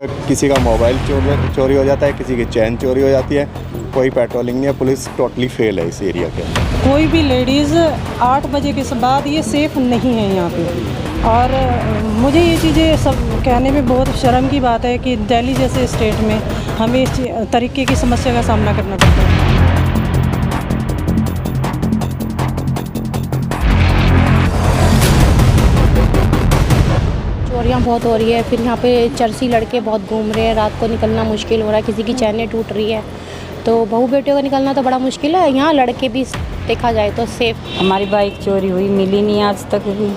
किसी का मोबाइल चोरी हो जाता है, किसी की चैन चोरी हो जाती है, कोई पेट्रोलिंग नहीं है, पुलिस टोटली फेल है इस एरिया के। कोई भी लेडीज़ 8 बजे के बाद ये सेफ़ नहीं है यहाँ पे। और मुझे ये चीज़ें सब कहने में बहुत शर्म की बात है कि दिल्ली जैसे स्टेट में हमें इस तरीके की समस्या का सामना करना पड़ता है। चोरियाँ बहुत हो रही है, फिर यहाँ पे चरसी लड़के बहुत घूम रहे हैं, रात को निकलना मुश्किल हो रहा है, किसी की चैनें टूट रही है, तो बहू बेटियों का निकलना तो बड़ा मुश्किल है। यहाँ लड़के भी देखा जाए तो सेफ। हमारी बाइक चोरी हुई, मिली नहीं आज तक भी।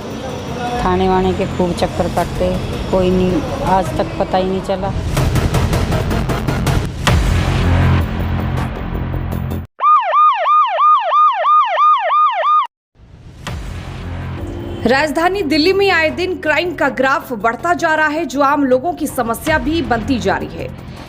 थाने वाने के खूब चक्कर काटते, कोई नहीं, आज तक पता ही नहीं चला। राजधानी दिल्ली में आए दिन क्राइम का ग्राफ बढ़ता जा रहा है, जो आम लोगों की समस्या भी बनती जा रही है।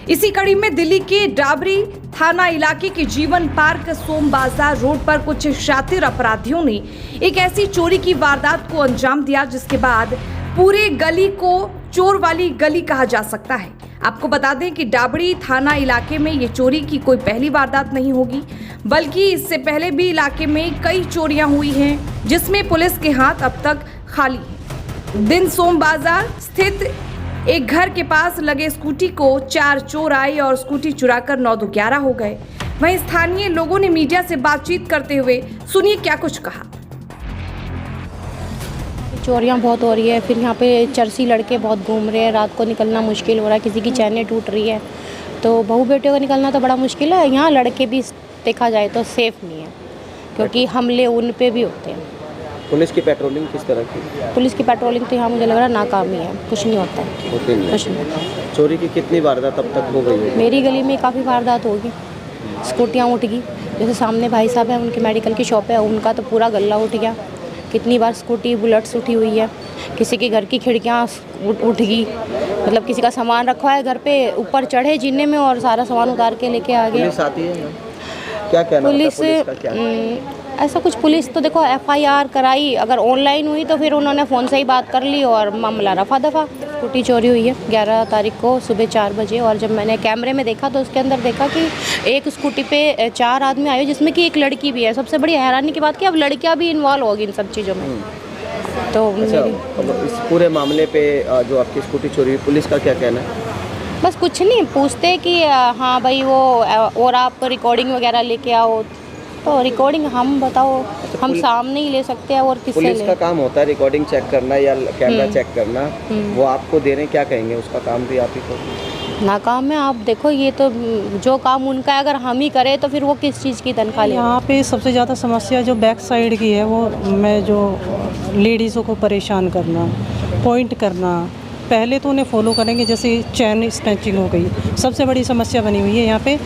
इसी कड़ी में दिल्ली के डाबरी थाना इलाके के जीवन पार्क सोम बाजार रोड पर कुछ शातिर अपराधियों ने एक ऐसी चोरी की वारदात को अंजाम दिया जिसके बाद पूरे गली को चोर वाली गली कहा जा सकता है। आपको बता दें कि डाबरी थाना इलाके में ये चोरी की कोई पहली वारदात नहीं होगी, बल्कि इससे पहले भी इलाके में कई चोरियां हुई हैं, जिसमें पुलिस के हाथ अब तक खाली है। दिन सोम बाजार स्थित एक घर के पास लगे स्कूटी को 4 चोर आए और स्कूटी चुराकर 9-11 हो गए। वहीं स्थानीय लोगों ने मीडिया से बातचीत करते हुए सुनिए क्या कुछ कहा। चोरियाँ बहुत हो रही है, फिर यहाँ पे चरसी लड़के बहुत घूम रहे हैं, रात को निकलना मुश्किल हो रहा है, किसी की चैनें टूट रही है, तो बहू बेटियों का निकलना तो बड़ा मुश्किल है। यहाँ लड़के भी देखा जाए तो सेफ नहीं है, क्योंकि हमले उन पे भी होते हैं। पुलिस की पेट्रोलिंग किस तरह की? पुलिस की पेट्रोलिंग तो यहाँ मुझे लग रहा है नाकामी है, कुछ नहीं होता है। होते नहीं। कुछ नहीं होता। चोरी की कितनी वारदात अब तक हो गई है? मेरी गली में काफ़ी वारदात होगी, स्कूटियाँ उठ गई। जैसे सामने भाई साहब हैं, उनकी मेडिकल की शॉप है, उनका तो पूरा गल्ला उठ गया। कितनी बार स्कूटी बुलेट्स उठी हुई है, किसी के घर की खिड़कियाँ उठ गई, मतलब किसी का सामान रखा है घर पे, ऊपर चढ़े जीने में और सारा सामान उतार के लेके आ गए। पुलिस आती है? क्या कहना पुलिस का क्या? ऐसा कुछ पुलिस तो देखो FIR कराई, अगर ऑनलाइन हुई तो फिर उन्होंने फ़ोन से ही बात कर ली और मामला रफा दफा। स्कूटी चोरी हुई है 11 तारीख को सुबह 4 बजे, और जब मैंने कैमरे में देखा तो उसके अंदर देखा कि एक स्कूटी पे 4 आदमी आए, जिसमें कि एक लड़की भी है। सबसे बड़ी हैरानी की बात कि अब लड़कियां भी इन्वॉल्व होगी इन सब चीज़ों में। तो अच्छा, इस पूरे मामले पे जो आपकी स्कूटी चोरी हुई, पुलिस का क्या कहना है? बस कुछ नहीं पूछते कि हाँ भाई वो और आप रिकॉर्डिंग वगैरह लेके आओ, तो रिकॉर्डिंग हम बताओ हम सामने ही ले सकते हैं और किससे ले? पुलिस का काम होता है रिकॉर्डिंग चेक करना या कैमरा चेक करना, वो आपको दे रहे हैं, क्या कहेंगे? उसका काम भी आप ही को नाकाम है। आप देखो, ये तो जो काम उनका है, अगर हम ही करें तो फिर वो किस चीज़ की तनख्वाह ले? यहाँ पे सबसे ज़्यादा समस्या जो बैक साइड की है, वो मैं जो लेडीज़ों को परेशान करना, पॉइंट करना, पहले तो उन्हें फॉलो करेंगे, जैसे चैन स्नैचिंग हो गई, सबसे बड़ी समस्या बनी हुई है यहाँ पे।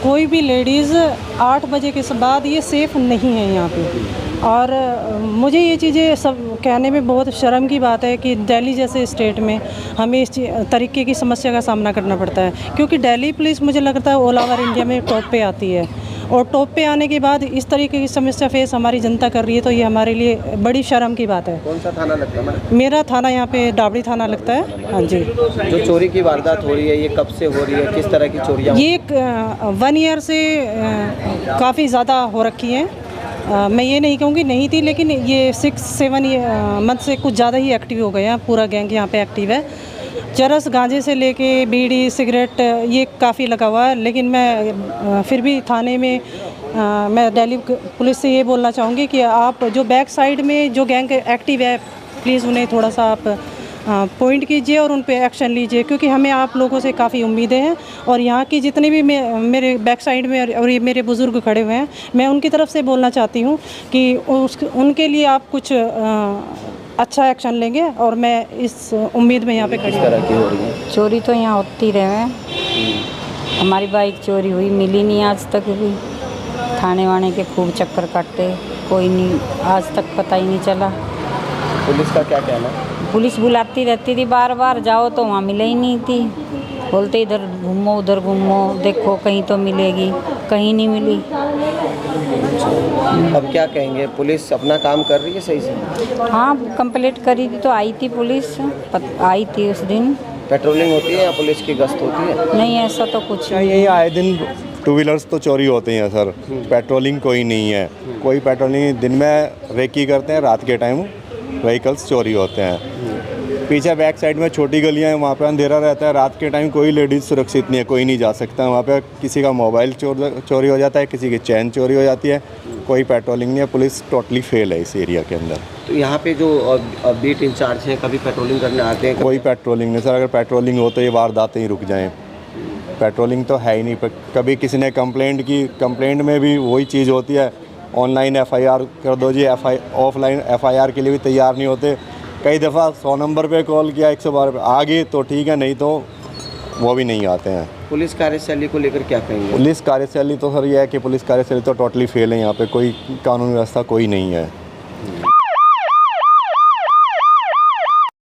कोई भी लेडीज़ 8 बजे के बाद ये सेफ़ नहीं है यहाँ पे। और मुझे ये चीज़ें सब कहने में बहुत शर्म की बात है कि दिल्ली जैसे स्टेट में हमें इस तरीके की समस्या का सामना करना पड़ता है, क्योंकि दिल्ली पुलिस मुझे लगता है ऑल ओवर इंडिया में टॉप पे आती है, और टॉप पे आने के बाद इस तरीके की समस्या फेस हमारी जनता कर रही है, तो ये हमारे लिए बड़ी शर्म की बात है। कौन सा थाना लगता है? मेरा थाना यहाँ पे डाबरी थाना लगता है। हाँ जी। जो चोरी की वारदात हो रही है, ये कब से हो रही है? किस तरह की चोरियाँ? ये 1 ईयर से काफ़ी ज़्यादा हो रखी हैं। मैं ये नहीं कहूँगी नहीं थी, लेकिन ये 6-7 मंथ से कुछ ज़्यादा ही एक्टिव हो गए हैं। पूरा गैंग यहाँ पे एक्टिव है। चरस गांजे से लेके बीड़ी सिगरेट ये काफ़ी लगा हुआ है, लेकिन मैं फिर भी थाने में मैं दिल्ली पुलिस से ये बोलना चाहूँगी कि आप जो बैक साइड में जो गैंग एक्टिव है, प्लीज़ उन्हें थोड़ा सा आप पॉइंट कीजिए और उन पे एक्शन लीजिए, क्योंकि हमें आप लोगों से काफ़ी उम्मीदें हैं। और यहाँ की जितने भी मेरे बैक साइड में और ये मेरे बुज़ुर्ग खड़े हुए हैं, मैं उनकी तरफ से बोलना चाहती हूँ कि उनके लिए आप कुछ अच्छा एक्शन लेंगे, और मैं इस उम्मीद में यहाँ पे खड़ी तरह की हो रही है? चोरी तो यहाँ होती रहे। हमारी बाइक चोरी हुई, मिली नहीं आज तक भी। थाने वाने के खूब चक्कर काटते, कोई नहीं, आज तक पता ही नहीं चला। पुलिस का क्या कहना है? पुलिस बुलाती रहती थी, बार बार जाओ तो वहाँ मिले ही नहीं थी। बोलते इधर घूमो उधर घूमो, देखो कहीं तो मिलेगी, कहीं नहीं मिली। अब क्या कहेंगे? पुलिस अपना काम कर रही है सही से? हाँ, कंप्लेंट करी थी तो आई थी पुलिस, आई थी उस दिन। पेट्रोलिंग होती है या पुलिस की गश्त होती है? नहीं ऐसा तो कुछ नहीं। यही आए दिन टू व्हीलर्स तो चोरी होते हैं सर, पेट्रोलिंग कोई नहीं है, कोई पेट्रोलिंग। दिन में रेकी करते हैं, रात के टाइम व्हीकल्स चोरी होते हैं। पीछे बैक साइड में छोटी गलियां हैं, वहाँ पे अंधेरा रहता है, रात के टाइम कोई लेडीज़ सुरक्षित नहीं है, कोई नहीं जा सकता। वहाँ पे किसी का मोबाइल चोरी हो जाता है, किसी की चैन चोरी हो जाती है, कोई पेट्रोलिंग नहीं है। पुलिस टोटली फेल है इस एरिया के अंदर। तो यहाँ पे जो बीट इंचार्ज हैं कभी पेट्रोलिंग करने आते हैं? कोई पेट्रोलिंग नहीं सर, अगर पेट्रोलिंग हो तो ये वारदातें ही रुक जाएं। पेट्रोलिंग तो है ही नहीं। कभी किसी ने कंप्लेंट की, कंप्लेंट में भी वही चीज़ होती है, ऑनलाइन एफआईआर कर दो जी, ऑफलाइन एफआईआर के लिए भी तैयार नहीं होते। कई दफ़ा 100 नंबर पे कॉल किया, 112 पे आ गए तो ठीक है, नहीं तो वो भी नहीं आते हैं। पुलिस कार्यशैली को लेकर क्या कहेंगे? पुलिस कार्यशैली तो सर ये है कि पुलिस कार्यशैली तो टोटली फेल है। यहाँ पे कोई कानून व्यवस्था कोई नहीं है।